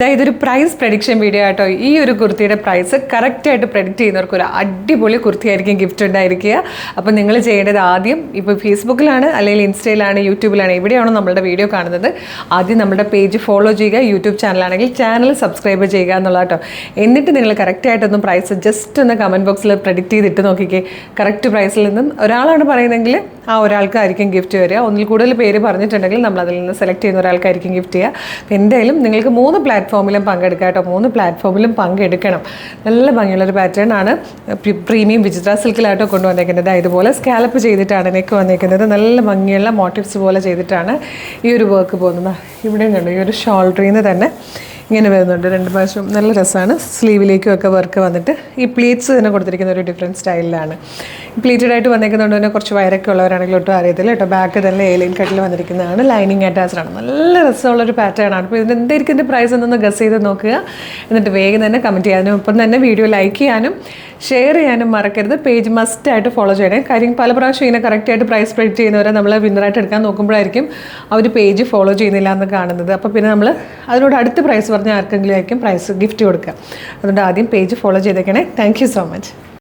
ഇതൊരു price prediction video ആട്ടോ. ഈ ഒരു കുർത്തിയുടെ പ്രൈസ് കറക്റ്റായിട്ട് പ്രഡിക്റ്റ് ചെയ്യുന്നവർക്ക് ഒരു അടിപൊളി കുർത്തിയായിരിക്കും ഗിഫ്റ്റ് ഉണ്ടായിരിക്കുക. അപ്പോൾ നിങ്ങൾ ചെയ്യേണ്ടത് ആദ്യം ഇപ്പോൾ ഫേസ്ബുക്കിലാണ് അല്ലെങ്കിൽ ഇൻസ്റ്റയിലാണ് യൂട്യൂബിലാണ് എവിടെയാണോ നമ്മളുടെ വീഡിയോ കാണുന്നത്, ആദ്യം നമ്മുടെ പേജ് ഫോളോ ചെയ്യുക. യൂട്യൂബ് ചാനലാണെങ്കിൽ ചാനൽ സബ്സ്ക്രൈബ് ചെയ്യുക എന്നുള്ള കേട്ടോ. എന്നിട്ട് നിങ്ങൾ കറക്റ്റായിട്ടൊന്ന് പ്രൈസ് ജസ്റ്റ് ഒന്ന് കമൻറ്റ് ബോക്സിൽ പ്രഡിക്റ്റ് ചെയ്തിട്ട് നോക്കിക്കേ. കറക്റ്റ് പ്രൈസിൽ നിന്നും ഒരാളാണ് പറയുന്നതെങ്കിൽ ആ ഒരാൾക്കായിരിക്കും ഗിഫ്റ്റ് വരിക. ഒന്നിൽ കൂടുതൽ പേര് പറഞ്ഞിട്ടുണ്ടെങ്കിൽ നമ്മൾ അതിൽ നിന്ന് സെലക്ട് ചെയ്യുന്ന ഒരാൾക്കായിരിക്കും ഗിഫ്റ്റ് ചെയ്യുക. അപ്പോൾ എന്തായാലും നിങ്ങൾക്ക് 3 പ്ലാറ്റ്ഫോമിലും പങ്കെടുക്കാം കേട്ടോ. 3 പ്ലാറ്റ്ഫോമിലും പങ്കെടുക്കണം. നല്ല ഭംഗിയുള്ളൊരു പാറ്റേൺ ആണ്. പ്രീമിയം വിചിത്ര സിൽക്കിലായിട്ടോ കൊണ്ടുവന്നേക്കുന്നത്. ഇതുപോലെ സ്കാലപ്പ് ചെയ്തിട്ടാണ് നെക്ക് വന്നേക്കുന്നത്. നല്ല ഭംഗിയുള്ള മോട്ടീവ്സ് പോലെ ചെയ്തിട്ടാണ് ഈ ഒരു വർക്ക് പോകുന്നത്. ഇവിടെയും കണ്ടു ഈ ഒരു ഷോൾഡറിൽ നിന്ന് തന്നെ ഇങ്ങനെ വരുന്നുണ്ട്. 2 പ്രാവശ്യം നല്ല രസമാണ്. സ്ലീവിലേക്കും ഒക്കെ വർക്ക് വന്നിട്ട് ഈ പ്ലീറ്റ്സ് തന്നെ കൊടുത്തിരിക്കുന്ന ഒരു ഡിഫറെൻറ്റ് സ്റ്റൈലിലാണ്. പ്ലീറ്റഡ് ആയിട്ട് വന്നിരിക്കുന്നതുകൊണ്ട് തന്നെ കുറച്ച് വയറൊക്കെ ഉള്ളവരാണെങ്കിൽ ഒട്ടും അറിയത്തില്ല കേട്ടോ. ബാക്ക് തന്നെ ഏലിയൻ കട്ടിൽ വന്നിരിക്കുന്നതാണ്. ലൈനിങ് അറ്റാച്ച്ഡ് ആണ്. നല്ല രസമുള്ളൊരു പാറ്റേൺ ആണ്. അപ്പോൾ ഇതിന് എന്തായിരിക്കും ഇതിൻ്റെ പ്രൈസ് എന്നൊന്ന് ഗസ് ചെയ്ത് നോക്കുക. എന്നിട്ട് വേഗം തന്നെ കമൻറ്റ് ചെയ്യാനും ഒപ്പം തന്നെ വീഡിയോ ലൈക്ക് ചെയ്യാനും ഷെയർ ചെയ്യാനും മറക്കരുത്. പേജ് മസ്റ്റായിട്ട് ഫോളോ ചെയ്യണേ. കാര്യം പല പ്രാവശ്യം ഇങ്ങനെ കറക്റ്റായിട്ട് പ്രൈസ് പ്രെഡിക്റ്റ് ചെയ്യുന്നവരെ നമ്മൾ വിന്നറായിട്ട് എടുക്കാൻ നോക്കുമ്പോഴായിരിക്കും അവർ പേജ് ഫോളോ ചെയ്യുന്നില്ല എന്ന് കാണുന്നത്. അപ്പോൾ പിന്നെ നമ്മൾ അതിനോട് അടുത്ത പ്രൈസ് പറഞ്ഞാൽ ആർക്കെങ്കിലും ആയിരിക്കും പ്രൈസ് ഗിഫ്റ്റ് കൊടുക്കുക. അതുകൊണ്ട് ആദ്യം പേജ് ഫോളോ ചെയ്തേക്കണേ. Thank you so much.